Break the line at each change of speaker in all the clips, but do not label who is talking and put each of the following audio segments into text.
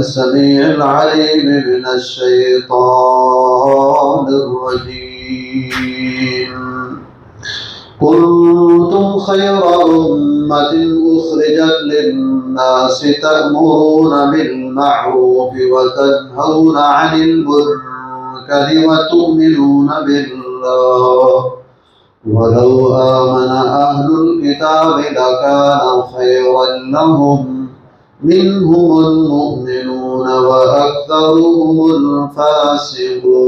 Samiul Aleem मिनश शैतानिर रजीम। कुंतुम Khaira उम्मतिन उखरिजत लिन्नासि तअमुरूना bill मअरूफ व तनहौना अनिल मुनकरि व तु'मिनूना बिल्लाह वलौ आमन अहलुल किताबि Lacan खैरन लहुम मिनहुमुल मुमिनून व अक्सरुहुमुल फासिकून।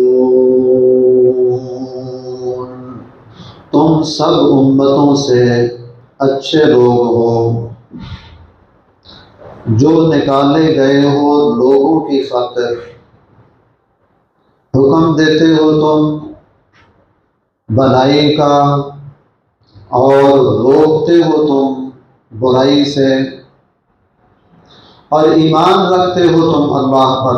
तुम सब उम्मतों से अच्छे लोग हो जो निकाले गए हो लोगों की खातिर। हुक्म देते हो तुम भलाई का और रोकते हो तुम बुराई से, और ईमान रखते हो तुम अल्लाह पर।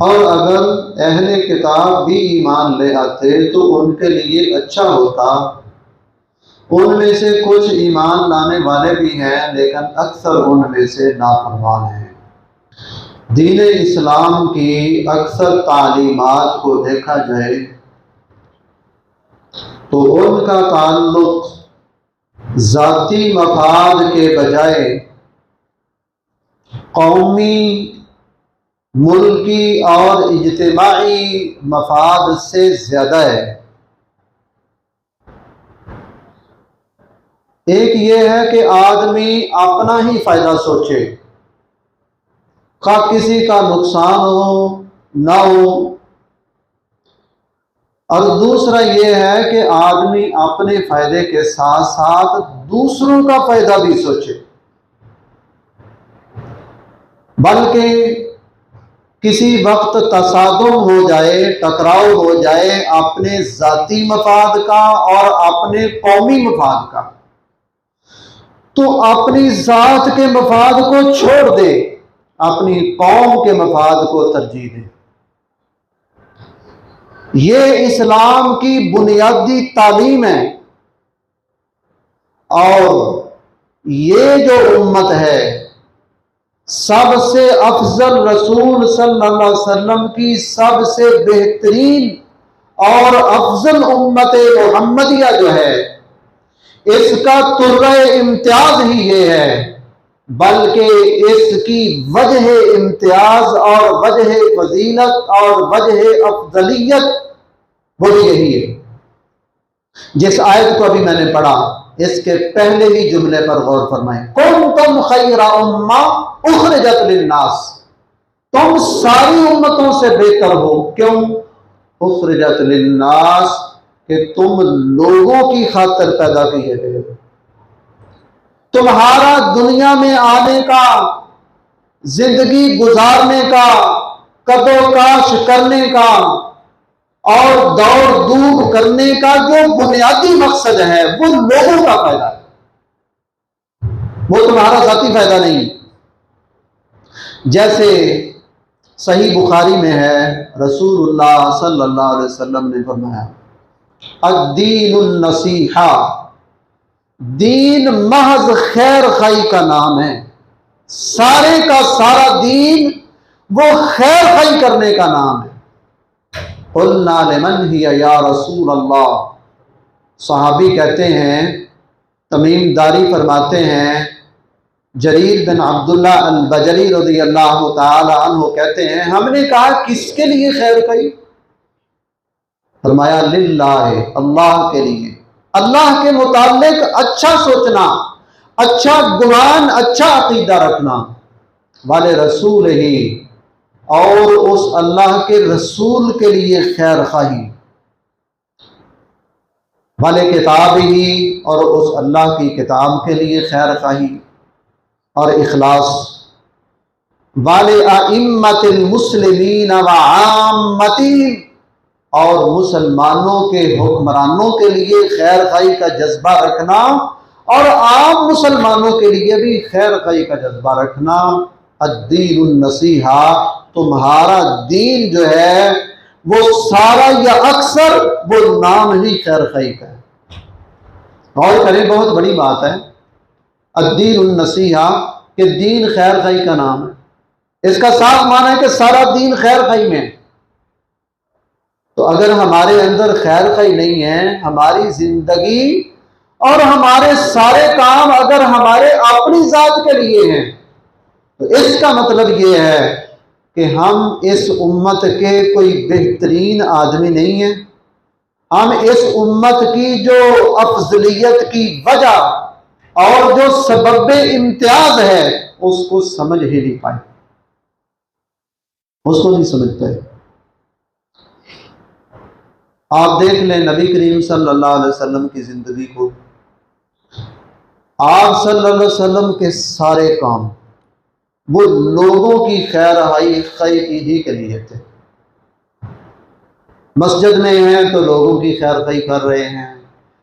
और अगर अहले किताब भी ईमान ले आते तो उनके लिए अच्छा होता। उनमें से कुछ ईमान लाने वाले भी हैं लेकिन अक्सर उनमें से नाफरमान हैं। दीन इस्लाम की अक्सर तालीमात को देखा जाए तो उनका ताल्लुक ज़ाती मफाद के बजाय कौमी, मुल्की और इज्तिमाई मफाद से ज़्यादा है। एक ये है कि आदमी अपना ही फ़ायदा सोचे, खा किसी का नुकसान हो ना हो। और दूसरा ये है कि आदमी अपने फ़ायदे के साथ साथ दूसरों का फ़ायदा भी सोचे, बल्कि किसी वक्त तसादुम हो जाए, टकराव हो जाए अपने ज़ाती मफाद का और अपने कौमी मफाद का, तो अपनी ज़ात के मफाद को छोड़ दे, अपनी कौम के मफाद को तरजीह दे। ये इस्लाम की बुनियादी तालीम है। और ये जो उम्मत है, सबसे अफजल रसूल सल्लल्लाहु अलैहि वसल्लम की सबसे बेहतरीन और अफजल उम्मत मोहम्मदिया जो है, इसका तुर्रा इम्तियाज ही ये है, बल्कि इसकी वजह इम्तियाज और वजह फजीलत और वजह अफजलियत वो यही है। जिस आयत को अभी मैंने पढ़ा, इसके पहले ही जुमले पर गौर फरमाएं। कुंतुम खैरा उम्मा उखरिजत लिन्नास, तुम सारी उम्मतों से बेहतर हो। क्यों? उखरिजत लिन्नास, कि तुम लोगों की खातिर पैदा किए गए हो। तुम्हारा दुनिया में आने का, जिंदगी गुजारने का, कदोकाश करने का और दौड़ धूप करने का जो बुनियादी मकसद है वो लोगों का फायदा है, वो तुम्हारा जाती फायदा नहीं। जैसे सही बुखारी में है, रसूलुल्लाह सल्लल्लाहु अलैहि वसल्लम ने फरमाया, अद्दीनुन नसीहा, दीन महज खैर खाई का नाम है। सारे का सारा दीन वो खैर खाई करने का नाम है। कुल्ना लिमन हिया या रसूल अल्लाह, सहाबी कहते हैं, तमीम दारी फरमाते हैं, जरीर बिन अब्दुल्ला अल बजरी रज़ियल्लाहु ताला अन्हु कहते हैं, हमने कहा किसके लिए खैर खाई? फरमाया लिल्लाह, अल्लाह के लिए। अल्लाह के मुताल्लिक अच्छा सोचना, अच्छा गुमान, अच्छा अकीदा रखना, वाले रसूल ही, और उस अल्लाह के रसूल के लिए खैर खाही, वाले किताब ही, और उस अल्लाह की किताब के लिए खैर खाही और इखलास, वाले आइम्मतिल मुस्लिमीन व आम्मती, और मुसलमानों के हुक्मरानों के लिए खैर खाई का जज्बा रखना और आम मुसलमानों के लिए भी खैर खाई का जज्बा रखना। अद्दीनुन नसीहा, तुम्हारा दीन जो है वो सारा या अक्सर वो नाम ही खैर खाई का है। और करें, बहुत बड़ी बात है। अद्दीनुन नसीहा, कि दीन खैर खाई का नाम है। इसका साफ माना है कि सारा दीन खैर खाई में है। तो अगर हमारे अंदर खैर खाई नहीं है, हमारी जिंदगी और हमारे सारे काम अगर हमारे अपनी जात के लिए हैं, तो इसका मतलब यह है कि हम इस उम्मत के कोई बेहतरीन आदमी नहीं है। हम इस उम्मत की जो अफजलियत की वजह और जो सबब इम्तियाज है उसको समझ ही नहीं पाए, उसको नहीं समझ पाए। आप देख लें नबी करीम सल्लल्लाहु अलैहि वसल्लम की जिंदगी को। आप सल्लल्लाहु अलैहि वसल्लम के सारे काम वो लोगों की खैर की के लिए थे। मस्जिद में हैं तो लोगों की खैर खाई कर रहे हैं,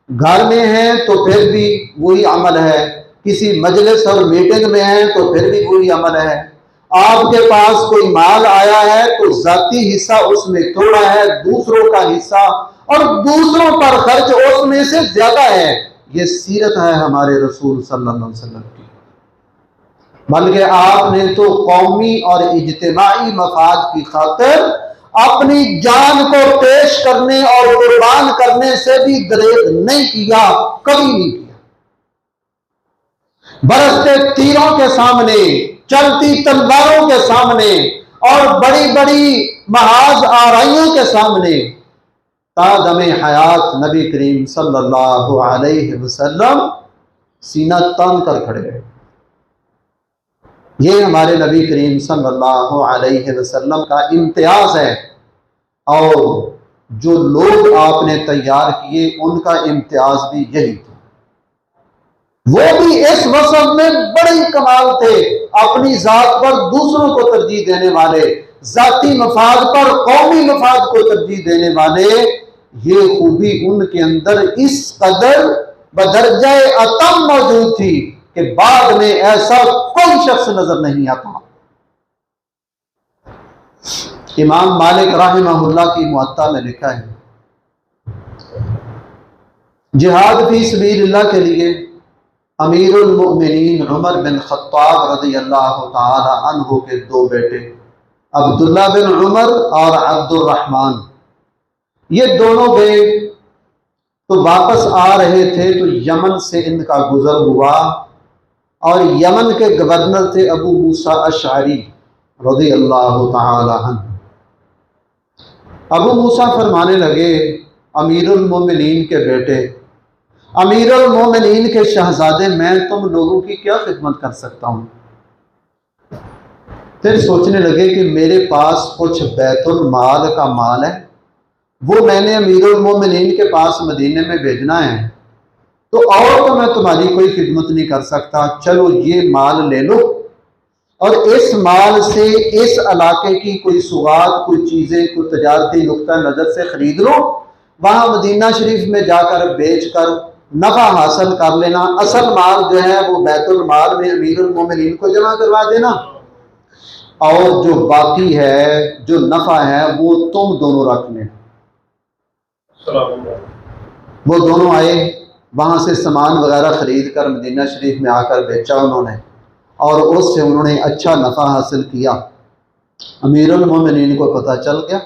घर में हैं तो फिर भी वही अमल है, किसी मजलिस और मीटिंग में हैं तो फिर भी वही अमल है। आपके पास कोई माल आया है तो जाती हिस्सा उसमें थोड़ा है, दूसरों का हिस्सा और दूसरों पर खर्च उसमें से ज्यादा है। ये सीरत है हमारे रसूल सल्लल्लाहु अलैहि वसल्लम की। बल्कि आपने तो कौमी और इज्तिमाई मफाद की खातिर अपनी जान को पेश करने और कुर्बान करने से भी दरेक नहीं किया, कभी नहीं किया। बरसते तीरों के सामने, चलती तलवारों के सामने और बड़ी बड़ी महाज आराइयों के सामने तादमे हयात नबी करीम सल्लल्लाहु अलैहि वसल्लम सीना तान कर खड़े रहे। ये हमारे नबी करीम सल्लल्लाहु अलैहि वसल्लम का इम्तियाज है, और जो लोग आपने तैयार किए उनका इम्तियाज भी यही था। वो भी इस वसफ में बड़े कमाल थे, अपनी जात पर दूसरों को तरजीह देने वाले, जाती मफाद पर कौमी मफाद को तरजीह देने वाले। ये खूबी उनके अंदर इस कदर बदरजाए अतम मौजूद थी कि बाद में ऐसा कोई शख्स नजर नहीं आता। इमाम मालिक रहमहुल्लाह की मुअत्ता में लिखा है, जिहाद फी सबीलिल्लाह के लिए अमीरुल मोमिनीन उमर बिन खत्ताब रज़ियल्लाहु ताला अन्हु के दो बेटे अब्दुल्ला बिन उमर और अब्दुर्रहमान, ये दोनों गए तो वापस आ रहे थे तो यमन से इनका गुजर हुआ, और यमन के गवर्नर थे अबू मूसा अशअरी रज़ियल्लाहु ताला अन्हु। अबू मूसा फरमाने लगे, अमीरुल मोमिनीन के बेटे, अमीरुल मोमिनीन के शहजादे, मैं तुम लोगों की क्या खिदमत कर सकता हूँ। फिर सोचने लगे कि मेरे पास कुछ बैतुल माल का माल है, वो मैंने अमीरुल मोमिनीन के पास मदीने में भेजना है, तो और तो मैं तुम्हारी कोई खिदमत नहीं कर सकता, चलो ये माल ले लो और इस माल से इस इलाके की कोई सुगात, कोई चीजें, कोई तजारती नुक्ता नजर से खरीद लो, वहां मदीना शरीफ में जाकर बेच कर नफा हासिल कर लेना, असल माल जो है वो बैतुल माल में अमीरुल मोमिनीन को जमा करवा देना, और जो बाकी है, जो नफा है, वो तुम दोनों रख लेना। वो दोनों आए, वहां से सामान वगैरह खरीद कर मदीना शरीफ में आकर बेचा उन्होंने, और उससे उन्होंने अच्छा नफा हासिल किया। अमीरुल मोमिनीन को पता चल गया,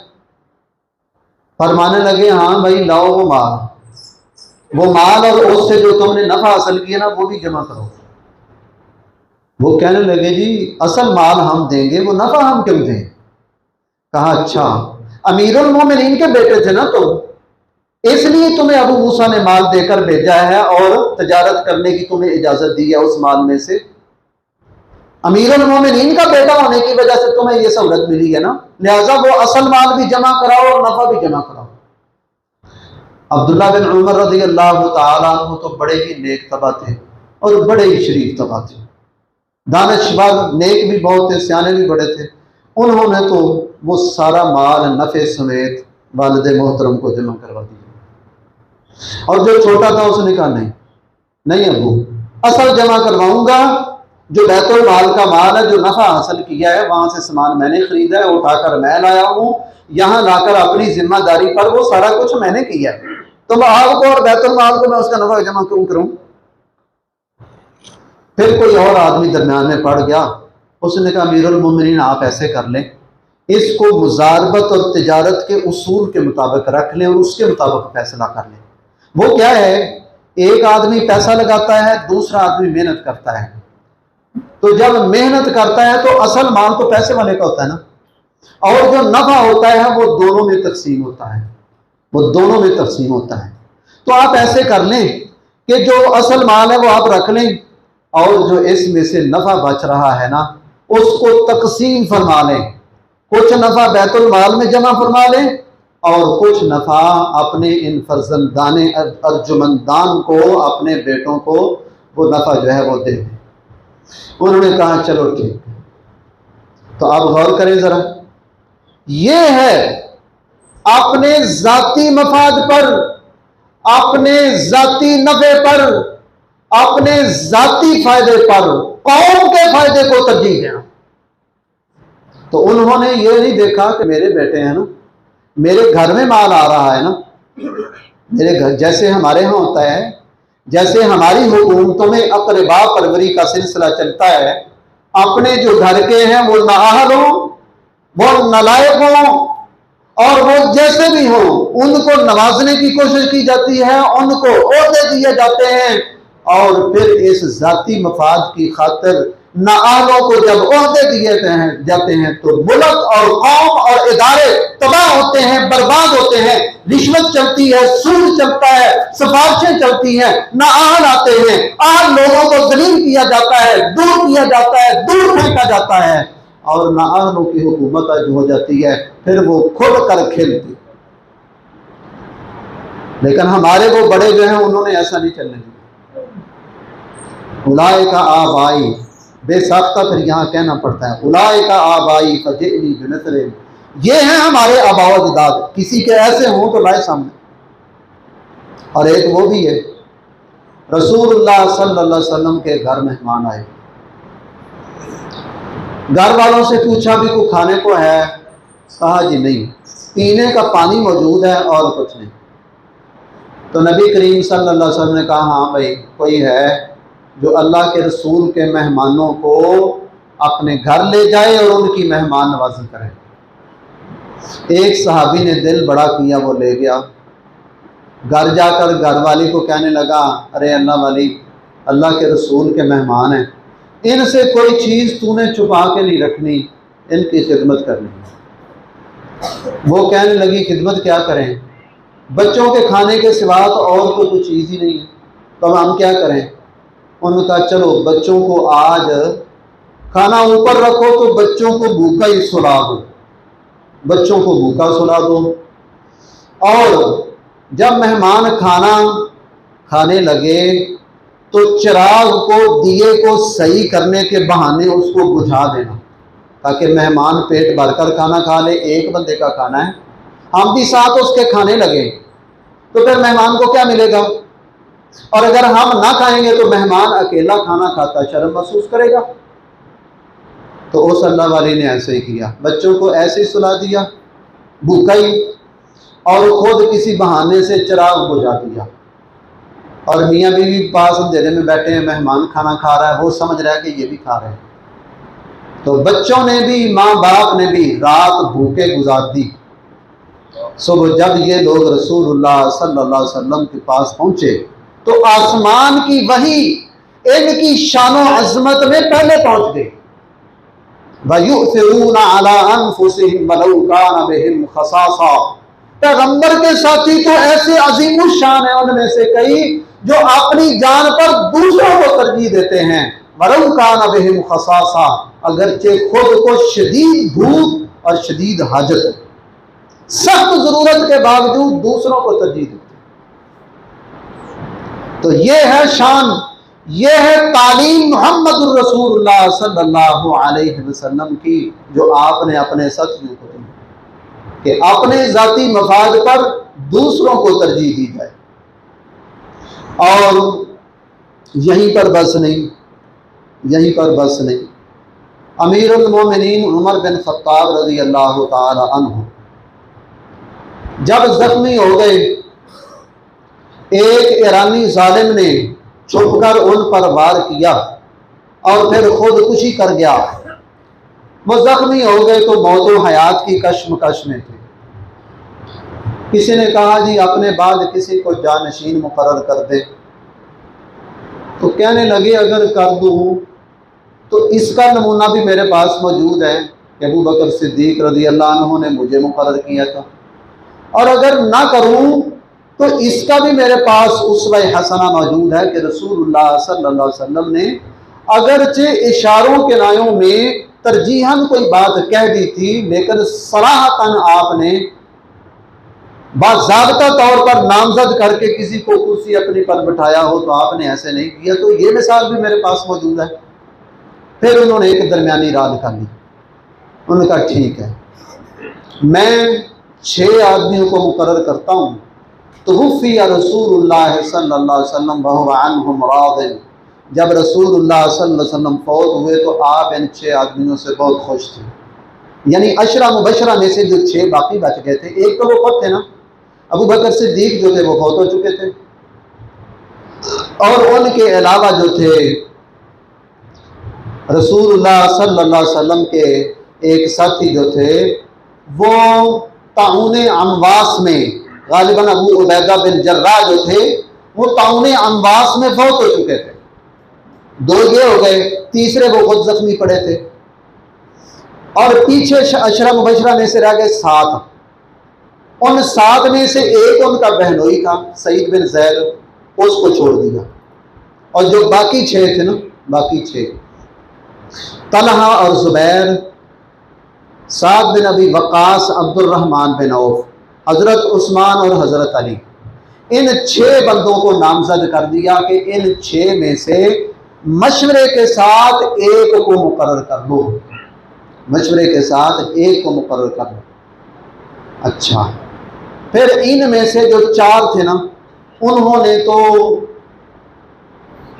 फरमाने लगे, हाँ भाई लाओ वो माल और उससे जो तुमने नफा हासिल किया ना वो भी जमा करो। वो कहने लगे, जी असल माल हम देंगे, वो नफा हम क्यों दें। कहा, अच्छा अमीरुल मोमिनीन के बेटे थे ना तुम, इसलिए तुम्हें अबू मूसा ने माल देकर भेजा है और तजारत करने की तुम्हें इजाजत दी है उस माल में से। अमीरुल मोमिनीन का बेटा होने की वजह से तुम्हें यह सहूलत मिली है ना, लिहाजा वो असल माल भी जमा कराओ और नफा भी जमा कराओ। अब्दुल्ला बिन उमर रज़ियल्लाहु ताला अन्हु तो बड़े ही नेक तबा थे और बड़े ही शरीफ तबा थे, दानिशवर, नेक भी बहुत थे, सियाने भी बड़े थे। उन्होंने तो वो सारा माल नफे समेत वालिद मोहतरम को जमा करवा दिया, और जो छोटा था उसने कहा, नहीं अबू, असल जमा करवाऊंगा, जो बैतुल माल का माल है, जो नफा हासिल किया है, वहां से सामान मैंने खरीदा है, उठाकर मैं लाया हूं, यहां लाकर अपनी जिम्मेदारी पर वो सारा कुछ मैंने किया, तो आपको और बैतुल माल को मैं उसका नफा जमा क्यों करूं। फिर कोई और आदमी दरम्यान में पड़ गया, उसने कहा अमीरुल मोमिनीन आप ऐसे कर लें, इसको मुजारबत और तिजारत के उसूल के मुताबिक रख लें और उसके मुताबिक फैसला कर लें। वो क्या है, एक आदमी पैसा लगाता है, दूसरा आदमी मेहनत करता है। तो जब मेहनत करता है तो असल माल तो पैसे वाले का होता है ना, और जो नफा होता है वो दोनों में तकसीम होता है, वो दोनों में तकसीम होता है। तो आप ऐसे कर लें कि जो असल माल है वो आप रख लें, और जो इसमें से नफा बच रहा है ना उसको तकसीम फरमा लें। कुछ नफा बैतुल माल में जमा फरमा लें और कुछ नफा अपने इन फर्जंदाने अर्जुमंदान को, अपने बेटों को वो नफा जो है वो दे दें। उन्होंने कहा चलो ठीक। तो आप गौर करें जरा, ये है अपने जाती मफाद पर, अपने जाती नफे पर, अपने जाती फायदे पर कौम के फायदे को तरजीह देना। तो उन्होंने ये नहीं देखा कि मेरे बेटे हैं ना, मेरे घर में माल आ रहा है ना, मेरे घर जैसे हमारे यहाँ होता है, जैसे हमारी हुकूमतों में अक़रबा परवरी का सिलसिला चलता है, अपने जो घर के हैं वो नाअहल हों, वो नालायक हों, और वो जैसे भी हों उनको नवाजने की कोशिश की जाती है, उनको ओहदे दिए जाते हैं, और फिर इस जाती मफाद की खातिर नाअहलों को जब ओहदे दिए जाते हैं तो मुल्क और कौम और इदारे तबाह होते हैं, बर्बाद होते हैं। रिश्वत चलती है, सूद चलता है, सिफारिशें चलती हैं, नाअहल आते हैं, आहल लोगों को जलील किया जाता है, दूर किया जाता है, दूर फेंका जाता है, और नाअहलों की हुकूमत जो हो जाती है फिर वो खुद कर खेलती। लेकिन हमारे वो बड़े जो हैं उन्होंने ऐसा नहीं चलने दिया। उलाए का आबाई, बेसाख्ता फिर यहाँ कहना पड़ता है उलाए का आबाई फजेनी बिनसरे, ये हैं हमारे आबाओ अजदाद, किसी के ऐसे हों तो लाए सामने। और एक वो भी है, रसूलुल्लाह सल्लल्लाहु अलैहि वसल्लम के घर मेहमान आए, घर वालों से पूछा भी कोई खाने को है, कहा जी नहीं, पीने का पानी मौजूद है और कुछ नहीं। तो नबी करीम सल्लल्लाहु अलैहि वसल्लम ने कहा हाँ भाई कोई है जो अल्लाह के रसूल के मेहमानों को अपने घर ले जाए और उनकी मेहमान नवाजी करे। एक सहाबी ने दिल बड़ा किया, वो ले गया, घर जाकर घर वाली को कहने लगा अरे अल्लाह वाली, अल्लाह के रसूल के मेहमान हैं, इनसे कोई चीज़ तूने छुपा के नहीं रखनी, इनकी खिदमत करनी। वो कहने लगी खिदमत क्या करें, बच्चों के खाने के सिवा तो और कोई चीज़ ही नहीं है, तो अब हम क्या करें। उन्होंने कहा चलो बच्चों को आज खाना ऊपर रखो तो बच्चों को भूखा ही सुला दो, बच्चों को भूखा सुला दो, और जब मेहमान खाना खाने लगे तो चिराग को, दिए को सही करने के बहाने उसको बुझा देना, ताकि मेहमान पेट भरकर खाना खा ले। एक बंदे का खाना है, हम भी साथ उसके खाने लगे तो फिर मेहमान को क्या मिलेगा, और अगर हम ना खाएंगे तो मेहमान अकेला खाना खाता शर्म महसूस करेगा। तो उस अल्लाह वाली ने ऐसे ही किया, बच्चों को ऐसे ही सुला दिया भूखा ही, और खुद किसी बहाने से चिराग बुझा दिया, और मियाँ बीवी पास अंधेरे में बैठे हैं, मेहमान खाना खा रहा है, वो समझ रहा है कि ये भी खा रहे हैं। तो बच्चों ने भी, माँ बाप ने भी रात भूखे गुजार दी। सुबह जब ये लोग रसूलुल्लाह सल्लल्लाहु अलैहि वसल्लम के पास पहुंचे तो आसमान की वही इनकी शानो अजमत में पहले पहुंच गए। वयुसिरूना अला अनफुसिहिम वलौ काना बिहिम खसासा, पैगंबर के साथी तो ऐसे अजीम शान है उनमें से कई जो अपनी जान पर दूसरों को तरजीह देते हैं। वलौ काना बिहिम खसासा, अगरचे खुद को शदीद भूख और शदीद हाजत, सख्त जरूरत के बावजूद दूसरों को तरजीह देते। तो ये है शान, ये है तालीम मोहम्मदुर रसूलुल्लाह सल्लल्लाहु अलैहि वसल्लम की, जो आपने अपने साथियों को दी कि अपने जाती मफाद पर दूसरों को तरजीह दी जाए। और यहीं पर बस नहीं, यहीं पर बस नहीं, अमीरुल मोमिनीन उमर बिन खत्ताब रज़ी अल्लाह ताला अन्हु जब जख्मी हो गए, एक ईरानी जालिम ने छुपकर उन पर वार किया और फिर खुदकुशी कर गया। वो जख्मी हो गए तो मौत व हयात की कश्मकश में थे। किसी ने कहा जी अपने बाद किसी को जानशीन मुकर्रर कर दे, तो कहने लगे अगर कर दूं तो इसका नमूना भी मेरे पास मौजूद है कि अबू बकर सिद्दीक रज़ी अल्लाह अन्हु ने मुझे मुकर्रर किया था, और अगर ना करूं तो इसका भी मेरे पास उसवा हसना मौजूद है कि रसूलुल्लाह सल्लल्लाहु अलैहि वसल्लम ने अगरचे इशारों के नायों में तरजीहन कोई बात कह दी थी, लेकिन सराहतन आपने बाज़ाब्ता तौर पर नामजद करके किसी को कुर्सी अपनी पर बिठाया हो तो आपने ऐसे नहीं किया। तो ये मिसाल भी मेरे पास मौजूद है। फिर उन्होंने एक दरमियानी राह निकाली। उन्होंने कहा ठीक है, मैं 6 आदमियों को मुकर्रर करता हूँ। तो वफ़िया रसूलुल्लाह सल्लल्लाहु अलैहि वसल्लम व हुवा अन्हुम राज़िन, जब रसूलुल्लाह सल्लल्लाहु अलैहि वसल्लम फौत हुए तो आप इन 6 आदमियों से बहुत खुश थे। यानी अशरा मुबशरा में से जो 6 बाकी बच गए थे, एक तो वो खुद थे ना, अबू बकर सिद्दीक जो थे वो फौत हो चुके थे, और उनके अलावा जो थे रसूलुल्लाह सल्लल्लाहु अलैहि वसल्लम के एक साथी जो थे वो ताउने अमवास में, गालिबन अबू उबैदा बिन जर्राह जो थे वो ताउने अमवास में फौत हो चुके थे। 2 ये हो गए, तीसरे वो खुद जख्मी पड़े थे, और पीछे अशरा मुबशरा में से रह गए 7। उन 7 में से एक उनका बहनोई था सईद बिन ज़ैद, उसको छोड़ दिया, और जो बाकी 6 थे ना, बाकी 6 तलहा और ज़ुबैर, साद बिन अबी वक़ास, अब्दुर्रहमान बिन औफ, हज़रत उस्मान और हज़रत अली, इन 6 बंदों को नामजद कर दिया कि इन 6 में से मशवरे के साथ एक को मुकर्रर कर लो, मशवरे के साथ एक को मुकर्रर कर लो। अच्छा, फिर इनमें से जो 4 थे ना, उन्होंने तो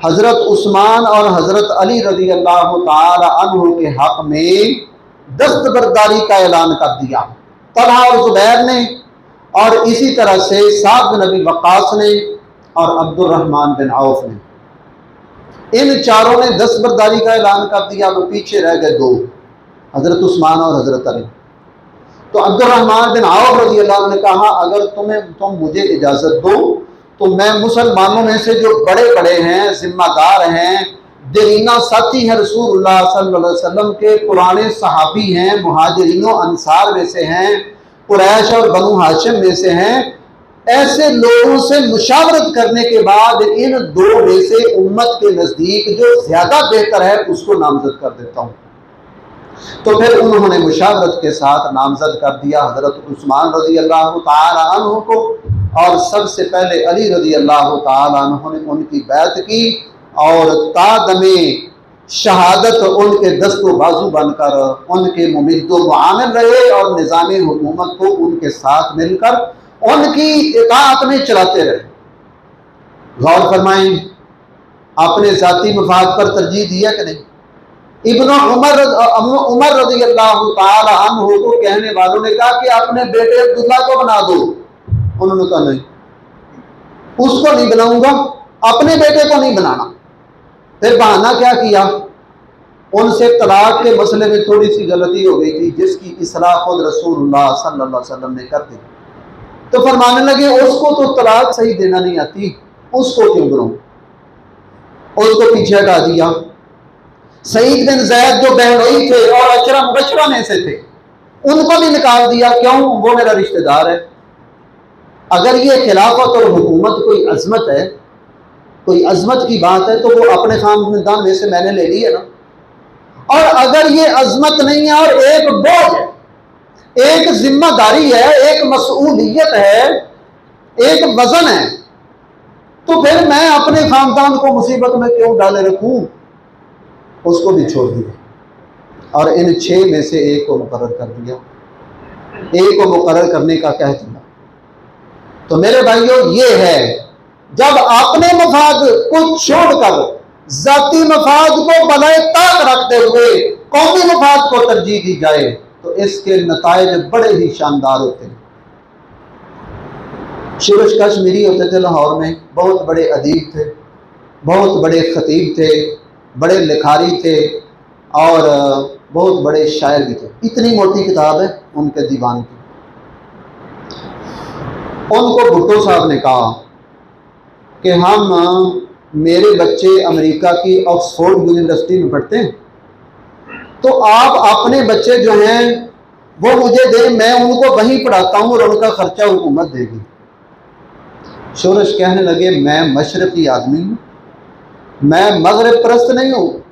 हज़रत उस्मान और हज़रत अली रज़ी अल्लाह ताला अन्हु के हक़ में दस्तबरदारी का ऐलान कर दिया, तलहा और ज़ुबैर ने, और इसी तरह से साद बिन अबी वक़ास ने और अब्दुर्रहमान बिन औफ ने। इन 4 ने दस्तबरदारी का ऐलान कर दिया। वो पीछे रह गए 2, हज़रत उस्मान और हज़रत अली। तो अब्दुर्रहमान बिन औफ रज़ी अल्लाह ने कहा अगर तुम मुझे इजाज़त दो तो मैं मुसलमानों में से जो बड़े बड़े हैं, जिम्मेदार हैं, दरीना साथी हैं रसूलुल्लाह सल्लल्लाहु अलैहि वसल्लम के, पुराने सहाबी हैं, मुहाजिरीनों अंसार में से हैं, कुरैश और बनु हाशिम में से हैं, ऐसे लोगों से मुशावरत करने के बाद इन 2 में से उम्मत के नज़दीक जो ज़्यादा बेहतर है उसको नामजद कर देता हूँ। तो फिर उन्होंने मुशावरत के साथ नामजद कर दिया हज़रत उस्मान रज़ी अल्लाह ताला अन्हु को, और सबसे पहले अली रज़ी अल्लाह ताला अन्हु ने उनकी बैत की, और तादमे शहादत उनके दस्तो बाजू बनकर उनके मुमिद्दो मुआमिल रहे, और निज़ाम हुकूमत को उनके साथ मिलकर उनकी इताअत में चलाते रहे। गौर फरमाएं, अपने ज़ाती मफाद पर तरजीह दिया कि नहीं? इब्न उमर रज़ी अल्लाह ताला अन्हु को कहने वालों ने कहा कि अपने बेटे अब्दुल्ला को बना दो। उन्होंने कहा नहीं, उसको नहीं बनाऊंगा, अपने बेटे को नहीं बनाना। फिर बहाना क्या किया? उनसे तलाक के मसले में थोड़ी सी गलती हो गई थी, जिसकी इस्लाह खुद रसूलुल्लाह सल्लल्लाहु अलैहि वसल्लम ने कर दी। तो फरमाने लगे उसको तो तलाक सही देना नहीं आती, उसको क्यों बनाऊं? उसको पीछे हटा दिया। सईद बिन ज़ैद जो बहनोई थे और अशरा मुबशरा में से थे, उनको भी निकाल दिया। क्यों? वो मेरा रिश्तेदार है। अगर ये खिलाफत और हुकूमत कोई अजमत है, कोई अजमत की बात है, तो वो अपने खानदान में से मैंने ले ली है ना। और अगर ये अजमत नहीं है और एक बोझ है, एक जिम्मेदारी है, एक मसूलियत है, एक वजन है, तो फिर मैं अपने खानदान को मुसीबत में क्यों डाले रखूं? उसको भी छोड़ दिया और इन 6 में से एक को मुकर्रर कर दिया। एक को मुकर्रर करने का कह दिया। तो मेरे भाइयों, ये है जब अपने मफाद को छोड़कर जाती मफाद को बनाए ताक रखते हुए कौमी मफाद को तरजीह दी जाए तो इसके नताइज बड़े ही शानदार होते हैं। शिरुश कश्मीरी होते थे लाहौर में, बहुत बड़े अदीब थे, बहुत बड़े खतीब थे, बड़े लिखारी थे, और बहुत बड़े शायर भी थे। इतनी मोटी किताब है उनके दीवान की। उनको भुट्टो साहब ने कहा कि हम मेरे बच्चे अमेरिका की ऑक्सफोर्ड यूनिवर्सिटी में पढ़ते हैं, तो आप अपने बच्चे जो हैं वो मुझे दें, मैं उनको वहीं पढ़ाता हूँ और उनका खर्चा हुकूमत देगी। शोरश कहने लगे, मैं मशरकी आदमी हूँ, मैं मगरब परस्त नहीं हूँ,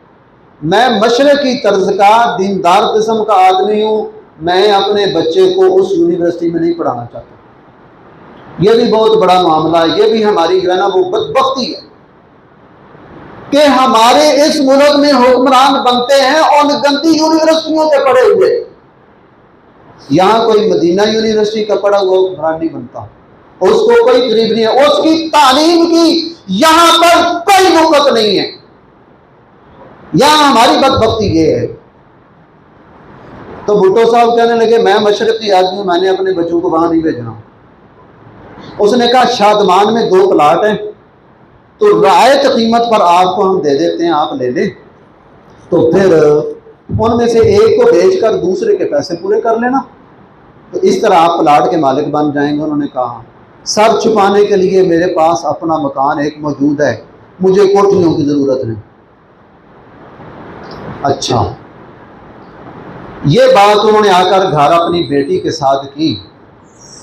मैं मशरकी तर्ज का दीनदार किस्म का आदमी हूँ, मैं अपने बच्चे को उस यूनिवर्सिटी में नहीं पढ़ाना चाहता। ये भी बहुत बड़ा मामला है, ये भी हमारी जो है ना वो बदबख्ती है कि हमारे इस मुल्क में हुक्मरान बनते हैं और गंदी यूनिवर्सिटियों के पढ़े हुए। यहाँ कोई मदीना यूनिवर्सिटी का पढ़ा हुआ हुक्मरान नहीं बनता, उसको कोई करीब नहीं है, उसकी तालीम की यहाँ पर कोई नुकत नहीं है। यहाँ हमारी बदबख्ती ये है। तो भुट्टो साहब कहने लगे, मैं मशरकी आदमी हूं, मैंने अपने बच्चों को वहां नहीं भेजना। उसने कहा, शादमान में 2 प्लाट हैं, तो रायत कीमत पर आपको हम दे देते हैं, आप ले लें। तो फिर उनमें से एक को बेचकर दूसरे के पैसे पूरे कर लेना, तो इस तरह आप प्लाट के मालिक बन जाएंगे। उन्होंने कहा, सर छुपाने के लिए मेरे पास अपना मकान एक मौजूद है, मुझे कोठियों की जरूरत नहीं। अच्छा, ये बात उन्होंने आकर घर अपनी बेटी के साथ की,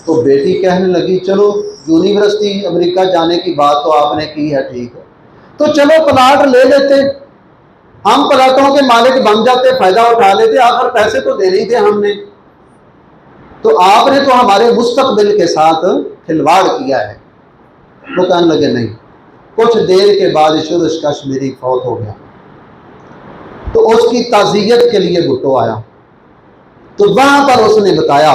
तो बेटी कहने लगी, चलो यूनिवर्सिटी अमेरिका जाने की बात तो आपने की है, ठीक है, तो चलो प्लाट ले लेते, हम प्लाटों के मालिक बन जाते, फायदा उठा लेते, आखिर पैसे तो देने ही थे हमने, तो आपने तो हमारे मुस्तकबिल के साथ खिलवाड़ किया है। वो कहने लगे, नहीं। कुछ देर के बाद शुरुश कश्मीरी फौत हो गया, तो उसकी ताज़ियत के लिए भुट्टो आया, तो वहां पर उसने बताया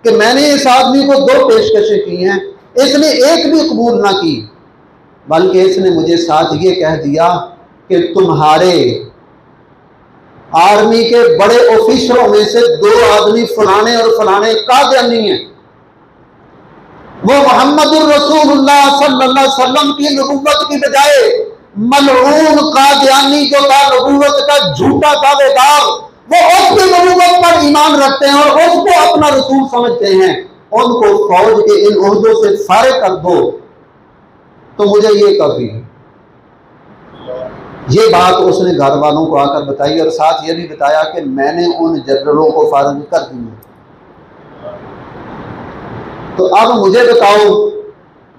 कि मैंने इस आदमी को 2 पेशकशें की हैं, इसने एक भी कबूल ना की, बल्कि इसने मुझे साथ ये कह दिया कि तुम्हारे आर्मी के बड़े ऑफिसरों में से 2 आदमी फलाने और फलाने कादियानी हैं, वो मोहम्मदुर रसूलुल्लाह सल्लल्लाहु अलैहि वसल्लम की नबुव्वत की बजाय मलऊन कादियानी जो था नबुव्वत का झूठा दावेदार, वो उसकी नबुव्वत पर ईमान रखते हैं और उसको अपना रसूल समझते हैं, उनको फौज के इन ओहदों से फारिग कर दो, तो मुझे ये काफी है। ये बात उसने घर वालों को आकर बताई और साथ ये भी बताया कि मैंने उन जनरलों को फारिग कर दिया। तो अब मुझे बताओ,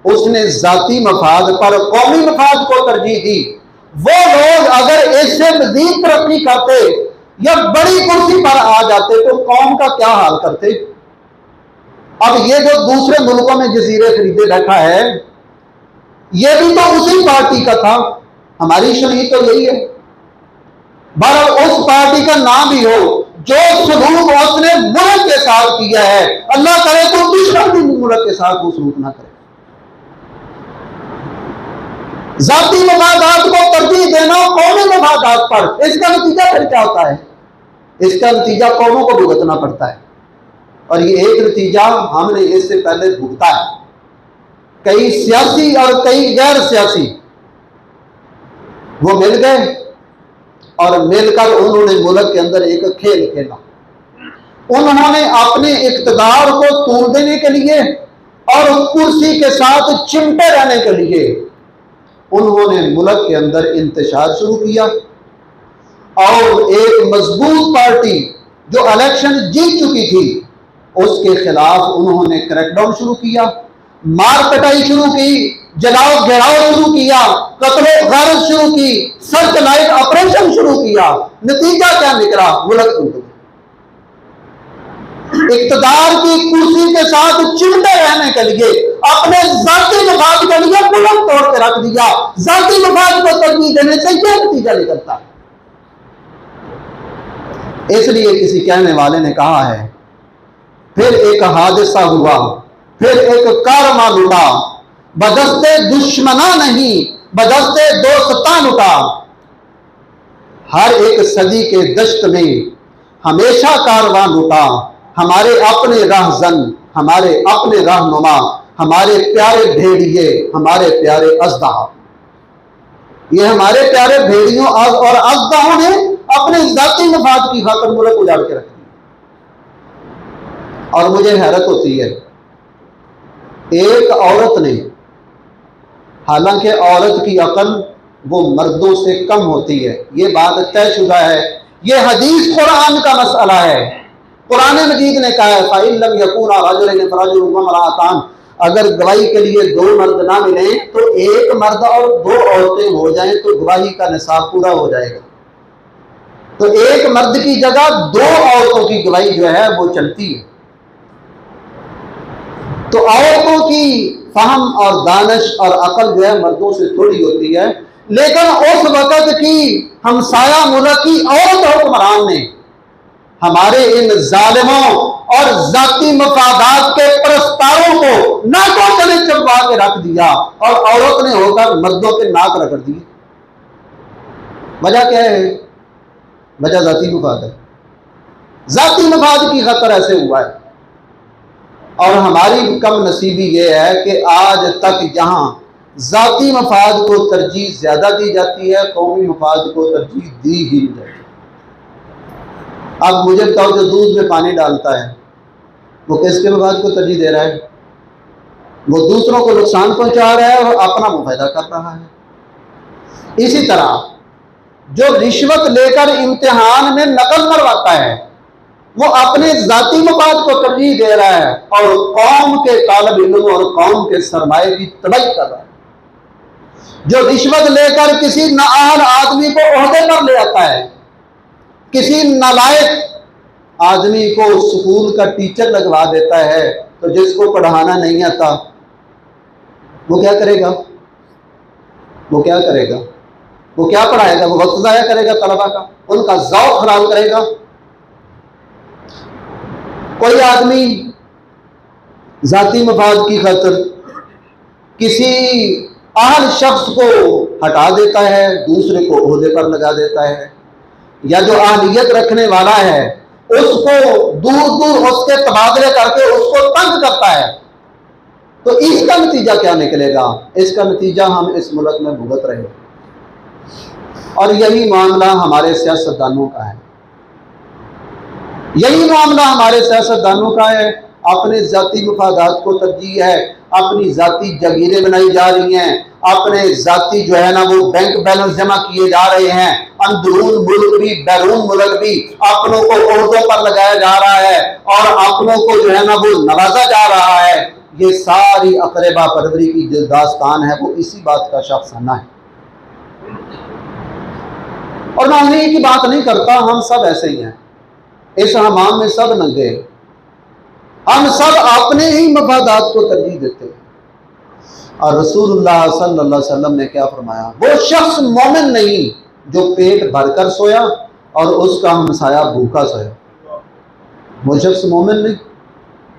उसने जाती मफाद पर कौमी मफाद को तरजीह दी। वो लोग अगर इससे मजीद तरक्की करते या बड़ी कुर्सी पर आ जाते तो कौम का क्या हाल करते। अब ये जो दूसरे मुल्कों में जजीरे खरीदे बैठा है, ये भी तो उसी पार्टी का था, हमारी शरीयत तो यही है। बहरहाल उस पार्टी का नाम भी हो, जो सलूक उसने मुल्क के साथ किया है, अल्लाह करे तो दुश्मन भी मुल्क के साथ वो सलूक ना करे। जाती मफादात को तरजीह देना कौमी मफादात पर, इसका नतीजा फिर क्या होता है? इसका नतीजा कौमों को भुगतना पड़ता है, और ये एक नतीजा हमने इससे पहले भुगता है। कई सियासी और कई गैर सियासी वो मिल गए और मिलकर उन्होंने मुल्क के अंदर एक खेल खेला। उन्होंने अपने इक़्तिदार को तोड़ देने के लिए और कुर्सी के साथ चिमटे रहने के लिए उन्होंने मुल्क के अंदर इंतशार शुरू किया और एक मजबूत पार्टी जो इलेक्शन जीत चुकी थी उसके खिलाफ उन्होंने क्रैकडाउन शुरू किया, मार कटाई शुरू की, जलाओ घेराव शुरू किया, कत्लो गारत शुरू की, सर्च लाइट ऑपरेशन शुरू किया। नतीजा क्या निकला? मुल्क टूट गया। इक़्तिदार की कुर्सी के साथ चिमटे रहने के लिए अपने जाती मफाद के लिए मुल्क तोड़ के रख दिया। जाती मफाद को तरजीह देने से यह नतीजा निकलता है। इसलिए किसी कहने वाले ने कहा है, फिर एक हादसा हुआ, फिर एक कारवां लुटा, बदस्ते दुश्मना नहीं बदस्ते दोस्तां लुटा। हर एक सदी के दश्त में हमेशा कारवां लुटा, हमारे अपने राहजन, हमारे अपने रहनुमा, हमारे प्यारे भेड़िए, हमारे प्यारे अज़दा। ये हमारे प्यारे भेड़ियों और अज़दाओं ने अपने जाती मफाद की खातिर मुल्क उजाड़ के रख दिया। और मुझे हैरत होती है, एक औरत ने, हालांकि औरत की अकल वो मर्दों से कम होती है, ये बात तयशुदा है, ये हदीस कुरान का मसला है। कुरान मजीद ने कहा है फ़इल्लम यकूना रजुलैन फ़रजुलुन व इम्रअतान, अगर गवाही के लिए दो मर्द ना मिले तो एक मर्द और दो औरतें हो जाएं तो गवाही का निसाब पूरा हो जाएगा। तो एक मर्द की जगह दो औरतों की गवाही जो है वो चलती है। तो औरतों की फहम और दानिश और अकल जो है मर्दों से थोड़ी होती है, लेकिन उस वक़्त की हमसाया मुल्क की औरत हुक्मरान ने हमारे इन जालिमों और जाती मफादात के परस्तारों को नाकों तले चबा के रख दिया और औरत ने होकर मर्दों के नाक रगड़ दिए। वजह क्या है? वजह जाती मफाद है। जाती मफाद की खतर ऐसे हुआ है। और हमारी कम नसीबी यह है कि आज तक जहां जाती मफाद को तरजीह ज्यादा दी जाती है, कौमी मफाद को तरजीह दी ही नहीं जाती। अब मुझे बताओ, जो दूध में पानी डालता है वो किसके मफाद को तरजीह दे रहा है? वो दूसरों को नुकसान पहुंचा रहा है और अपना मुफायदा कर रहा है। इसी तरह जो रिश्वत लेकर इम्तिहान में नकल मरवाता है वो अपने जाती मफाद को तरजीह दे रहा है और कौम के तालिब इल्म और कौम के सरमाए की तबाही कर रहा है। जो रिश्वत लेकर किसी नाअहल आदमी को ओहदे पर ले आता है, किसी नालायक आदमी को स्कूल का टीचर लगवा देता है, तो जिसको पढ़ाना नहीं आता वो क्या करेगा? वो क्या करेगा? वो क्या पढ़ाएगा? वो वक्त ज़ाया करेगा तलबा का, उनका ज़ौक़ खराब करेगा। कोई आदमी जाती मफाद की खातिर किसी अहल शख्स को हटा देता है, दूसरे को ओहदे पर लगा देता है, या जो अहलियत रखने वाला है उसको दूर दूर उसके तबादले करके उसको तंग करता है, तो इसका नतीजा क्या निकलेगा? इसका नतीजा हम इस मुल्क में भुगत रहे हैं। और यही मामला हमारे सियासतदानों का है, यही मामला हमारे सियासतदानों का है। अपने जाती मफादात को तरजीह है, अपनी जाती जगीरें बनाई जा रही हैं, अपने जाती जो है ना वो बैंक बैलेंस जमा किए जा रहे हैं, अंदरून मुल्क भी बैरून मुल्क भी अपनों को ओहदों पर लगाया जा रहा है और अपनों को जो है ना वो नवाजा जा रहा है। ये सारी अकरबा परवरी की जो दास्तान है वो इसी बात का शख्साना है। और मैं उन्हीं की बात नहीं करता, हम सब ऐसे ही हैं। इस हमाम में सब नंगे, हम सब अपने ही मफादात को तरजीह देते हैं। और रसूलुल्लाह सल्लल्लाहु अलैहि वसल्लम ने क्या फरमाया? वो शख्स मोमिन नहीं जो पेट भरकर सोया और उसका हमसाया भूखा सोया। वो शख्स मोमिन नहीं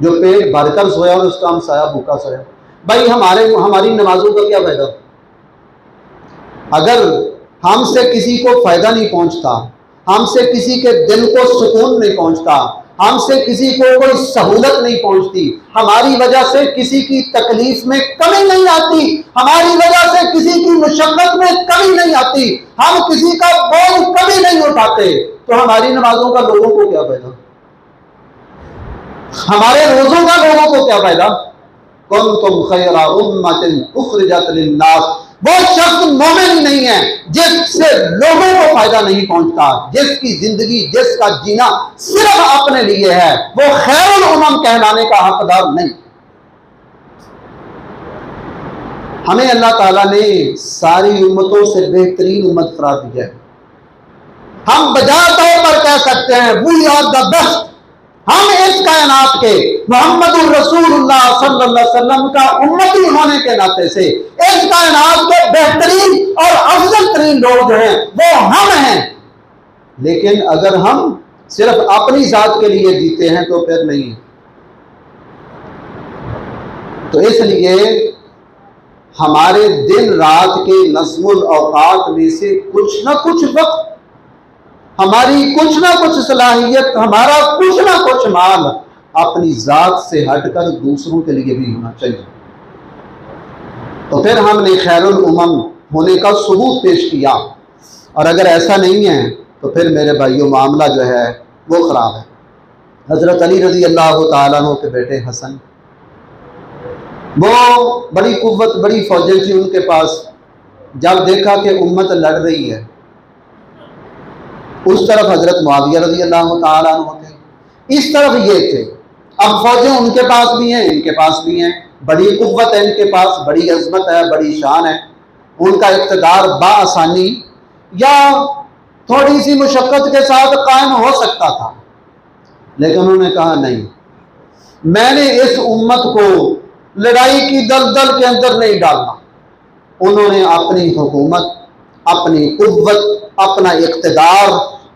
जो पेट भरकर सोया और उसका हमसाया भूखा सोया। भाई हमारी नमाजों का क्या फायदा अगर हमसे किसी को फायदा नहीं पहुंचता, हमसे किसी के दिल को सुकून नहीं पहुंचता, हमसे किसी को कोई सहूलत नहीं पहुंचती, हमारी वजह से किसी की तकलीफ में कमी नहीं आती, हमारी वजह से किसी की मुशक्कत में कमी नहीं आती, हम किसी का बोझ कभी नहीं उठाते, तो हमारी नमाजों का लोगों को क्या फायदा? हमारे रोजों का लोगों को क्या फायदा? कुंतुम खैरा उम्मतिन उखरिजत लिन्नास। वो शख्स मोमिन ही नहीं है जिससे लोगों को फायदा नहीं पहुंचता, जिसकी जिंदगी जिसका जीना सिर्फ अपने लिए है, वो खैरुल उम्म कहलाने का हकदार नहीं। हमें अल्लाह ताला ने सारी उम्मतों से बेहतरीन उम्मत करार दी है। हम बजा तौर पर कह सकते हैं वी आर द बेस्ट। हम इस कायनात के मोहम्मदुर रसूलुल्लाह सल्लल्लाहु अलैहि वसल्लम का उम्मती होने के नाते से इस कायनात के बेहतरीन और अफजल तरीन लोग जो हैं वो हम हैं। लेकिन अगर हम सिर्फ अपनी जात के लिए जीते हैं तो फिर नहीं। तो इसलिए हमारे दिन रात के नज़्मुल औकात में से कुछ ना कुछ वक्त, हमारी कुछ ना कुछ सलाहियत, हमारा कुछ ना कुछ माल अपनी जात से हटकर दूसरों के लिए भी होना चाहिए। तो फिर हमने खैरुल उम्म होने का सबूत पेश किया। और अगर ऐसा नहीं है तो फिर मेरे भाइयों मामला जो है वो ख़राब है। हज़रत अली रज़ी अल्लाह तआला अन्हु के बेटे हसन, वो बड़ी कुव्वत, बड़ी फौजें थी उनके पास। जब देखा कि उम्मत लड़ रही है, उस तरफ हज़रत मुआविया रज़ी अल्लाह तआला अन्हु थे, इस तरफ ये थे। अब फौजें उनके पास भी हैं, इनके पास भी हैं, बड़ी कुव्वत है इनके पास, बड़ी अज़मत है, बड़ी शान है। उनका इक़्तिदार बाआसानी या थोड़ी सी मुशक्क़त के साथ कायम हो सकता था, लेकिन उन्होंने कहा नहीं, मैंने इस उम्मत को लड़ाई की दलदल के अंदर नहीं डालना। उन्होंने अपनी हुकूमत, अपनी कुव्वत, अपना इक़्तिदार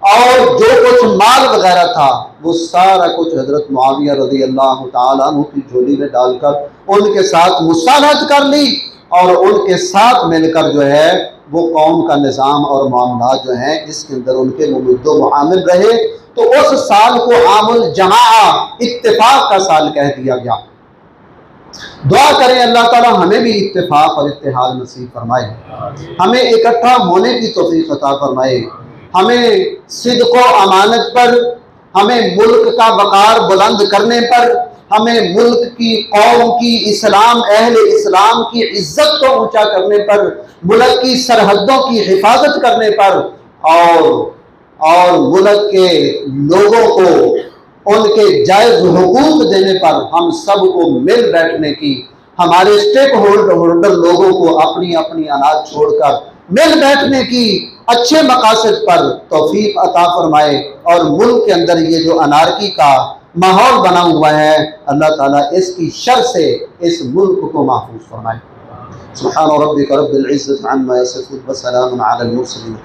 और जो कुछ माल वगैरह था वो सारा कुछ हज़रत मुआविया रज़ी अल्लाह तआला अन्हु की झोली में डालकर उनके साथ मुसालहत कर ली और उनके साथ मिलकर जो है वो कौम का निज़ाम और मामलात जो हैं इसके अंदर उनके मुमद्दो मुआमिल रहे। तो उस साल को आमुल जमाआ, इत्तेफाक का साल कह दिया गया। दुआ करें अल्लाह ताला हमें भी इत्तेफाक और इत्तेहाद नसीब फरमाए, हमें इकट्ठा होने की तौफीक अता फरमाए, हमें सिद्क़ व अमानत पर, हमें मुल्क का वक़ार बुलंद करने पर, हमें मुल्क की, कौम की, इस्लाम, अहले इस्लाम की इज्जत को ऊंचा करने पर, मुल्क की सरहदों की हिफाजत करने पर और मुल्क के लोगों को उनके जायज़ हुकूक देने पर हम सबको मिल बैठने की, हमारे स्टेक होल्डर लोगों को अपनी अपनी अनाज छोड़कर मिल बैठने की अच्छे मकासद पर तौफीक अता फरमाए। और मुल्क के अंदर ये जो अनारकी का माहौल बना हुआ है, अल्लाह ताला इसकी शर से इस मुल्क को महफूज फरमाए। सुब्हान रब्बिक रब्बिल इज्जति अम्मा यसिफून व सलामुन अलल मुरसलीन।